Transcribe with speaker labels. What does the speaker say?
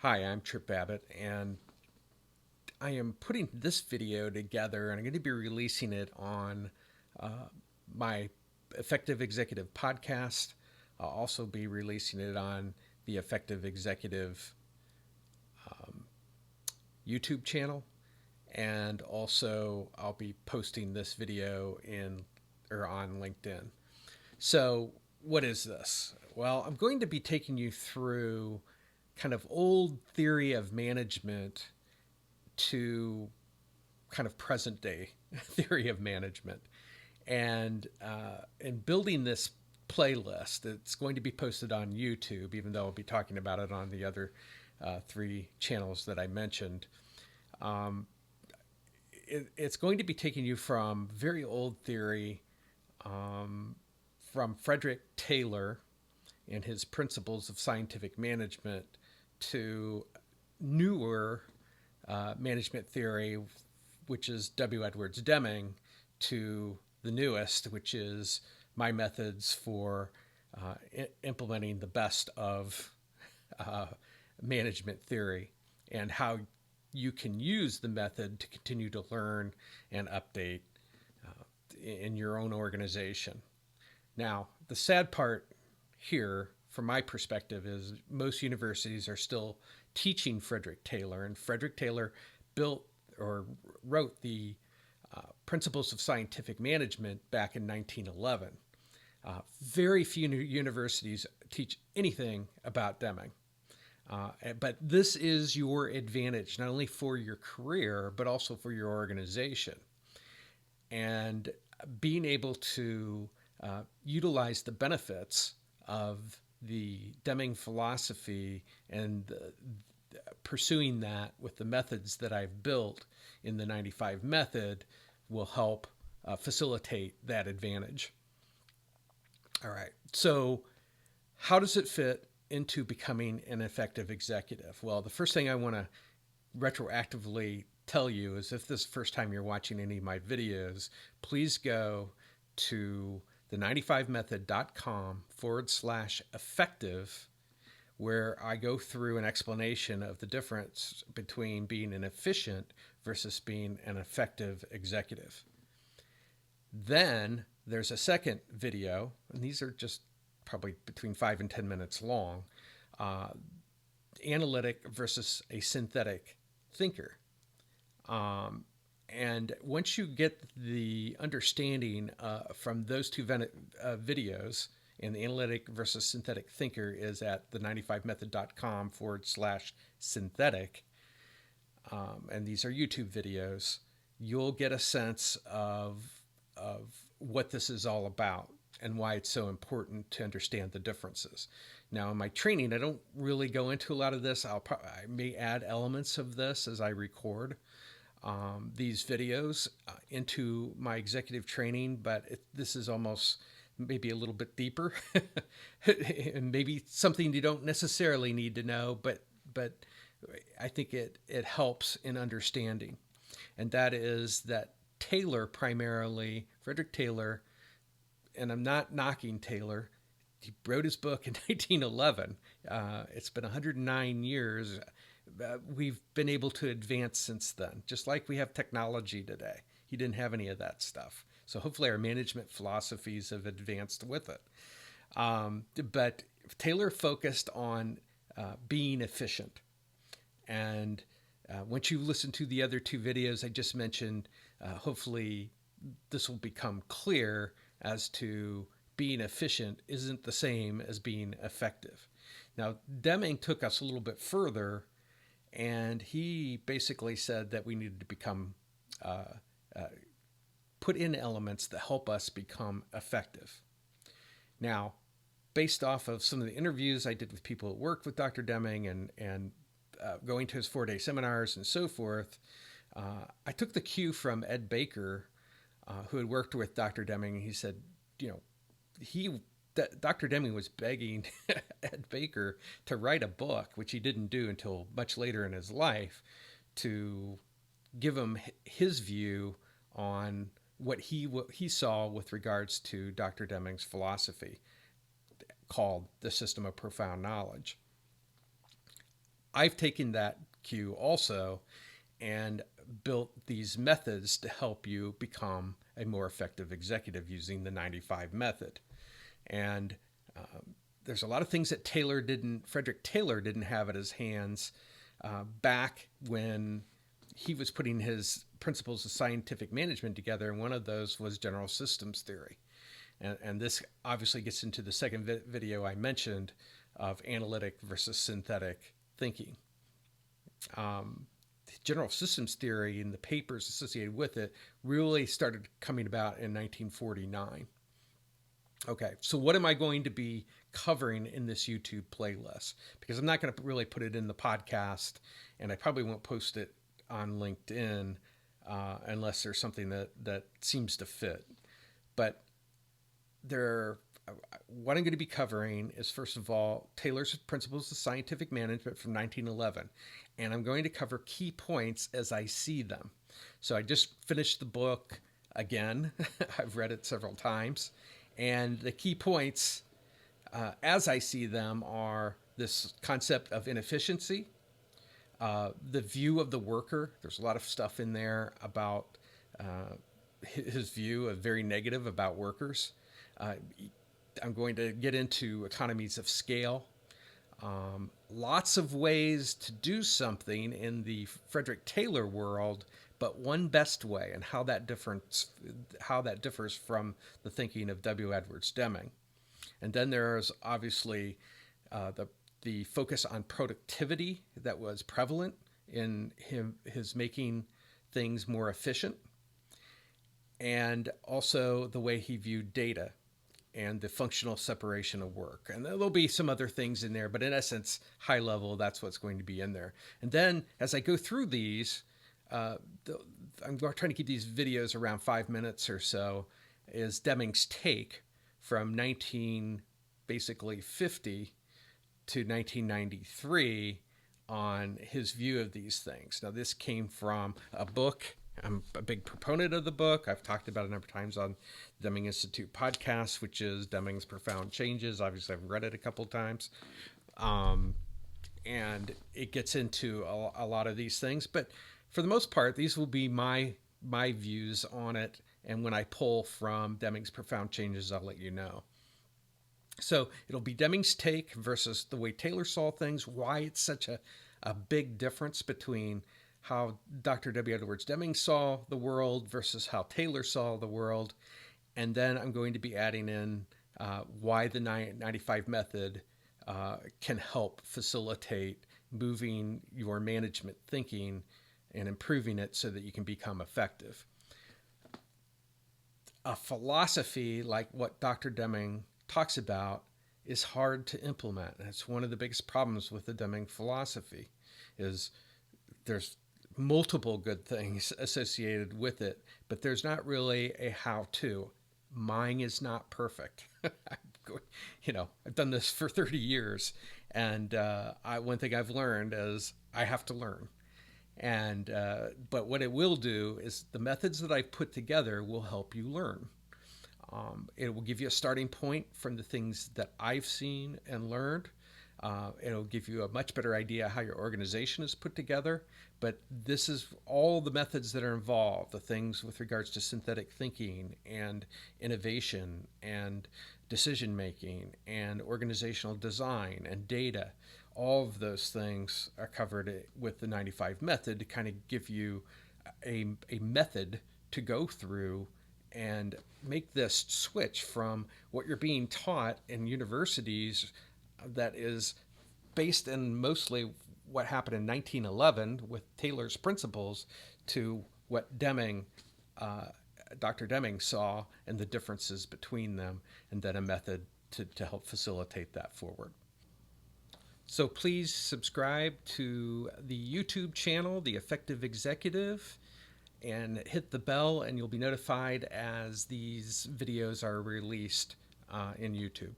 Speaker 1: Hi, I'm Trip Babbitt, and I am putting this video together, and I'm going to be releasing it on uh, my Effective Executive podcast. I'll also be releasing it on the Effective Executive YouTube channel, and also I'll be posting this video in or on LinkedIn. So, what is this? Well, I'm going to be taking you through kind of old theory of management to kind of present day theory of management, and building this playlist. It's going to be posted on YouTube, even though I'll be talking about it on the other three channels that I mentioned. Um, it's going to be taking you from very old theory, um, from Frederick Taylor and his principles of scientific management, to newer management theory, which is W. Edwards Deming, to the newest, which is my methods for implementing the best of uh, management theory, and how you can use the method to continue to learn and update in your own organization. Now, the sad part here, from my perspective, is most universities are still teaching Frederick Taylor, and Frederick Taylor built or wrote the Principles of Scientific Management back in 1911. Very few universities teach anything about Deming. But this is your advantage, not only for your career, but also for your organization. And being able to utilize the benefits of the Deming philosophy and pursuing that with the methods that I've built in the 95 method will help facilitate that advantage. All right. So, how does it fit into becoming an effective executive? Well, the first thing I want to retroactively tell you is, if this is the first time you're watching any of my videos, please go to the95method.com/effective, where I go through an explanation of the difference between being an efficient versus being an effective executive. Then there's a second video, and these are just probably between 5 and 10 minutes long, uh, analytic versus a synthetic thinker. And once you get the understanding from those two videos, and the analytic versus synthetic thinker is at the95method.com/synthetic, and these are YouTube videos, you'll get a sense of what this is all about and why it's so important to understand the differences. Now, in my training, I don't really go into a lot of this. I may add elements of this as I record these videos into my executive training, but this is almost maybe a little bit deeper and maybe something you don't necessarily need to know, but I think it helps in understanding. And that is that Taylor, primarily Frederick Taylor, and I'm not knocking Taylor, he wrote his book in 1911. It's been 109 years. We've been able to advance since then, just like we have technology today. He didn't have any of that stuff. So hopefully our management philosophies have advanced with it. But Taylor focused on being efficient. And once you listen to the other two videos I just mentioned, hopefully this will become clear as to being efficient isn't the same as being effective. Now, Deming took us a little bit further, and he basically said that we needed to become put in elements that help us become effective. Now, based off of some of the interviews I did with people that worked with Dr. Deming, and going to his 4-day seminars and so forth, I took the cue from Ed Baker, who had worked with Dr. Deming. He said, you know, Dr. Deming was begging Ed Baker to write a book, which he didn't do until much later in his life, to give him his view on what he saw with regards to Dr. Deming's philosophy, called the system of profound knowledge. I've taken that cue also and built these methods to help you become a more effective executive using the 95 method. And there's a lot of things that Frederick Taylor didn't have at his hands back when he was putting his principles of scientific management together. And one of those was general systems theory. And this obviously gets into the second video I mentioned of analytic versus synthetic thinking. General systems theory and the papers associated with it really started coming about in 1949. Okay, so what am I going to be covering in this YouTube playlist? Because I'm not going to really put it in the podcast, and I probably won't post it on LinkedIn unless there's something that seems to fit. But what I'm going to be covering is, first of all, Taylor's Principles of Scientific Management from 1911. And I'm going to cover key points as I see them. So I just finished the book again. I've read it several times. And the key points, as I see them, are this concept of inefficiency, the view of the worker. There's a lot of stuff in there about his view of very negative about workers. I'm going to get into economies of scale. Lots of ways to do something in the Frederick Taylor world, but one best way, and how that differs from the thinking of W. Edwards Deming. And then there's obviously the focus on productivity that was prevalent in his making things more efficient, and also the way he viewed data and the functional separation of work. And there'll be some other things in there, but in essence, high level, that's what's going to be in there. And then as I go through these, I'm trying to keep these videos around 5 minutes or so, is Deming's take from 1950 to 1993 on his view of these things. Now, this came from a book. I'm a big proponent of the book. I've talked about it a number of times on Deming Institute podcast, which is Deming's Profound Changes. Obviously, I've read it a couple times. And it gets into a lot of these things. But for the most part, these will be my views on it. And when I pull from Deming's Profound Changes, I'll let you know. So it'll be Deming's take versus the way Taylor saw things, why it's such a big difference between how Dr. W. Edwards Deming saw the world versus how Taylor saw the world. And then I'm going to be adding in why the 95 method can help facilitate moving your management thinking and improving it so that you can become effective. A philosophy like what Dr. Deming talks about is hard to implement. And it's one of the biggest problems with the Deming philosophy is there's multiple good things associated with it, but there's not really a how-to. Mine is not perfect. I've done this for 30 years, and one thing I've learned is I have to learn. And but what it will do is the methods that I've put together will help you learn. It will give you a starting point from the things that I've seen and learned. It'll give you a much better idea how your organization is put together. But this is all the methods that are involved, the things with regards to synthetic thinking and innovation and decision making and organizational design and data. All of those things are covered with the 95 method to kind of give you a method to go through and make this switch from what you're being taught in universities that is based in mostly what happened in 1911 with Taylor's principles to what Dr. Deming saw and the differences between them, and then a method to help facilitate that forward. So please subscribe to the YouTube channel, The Effective Executive, and hit the bell, and you'll be notified as these videos are released in YouTube.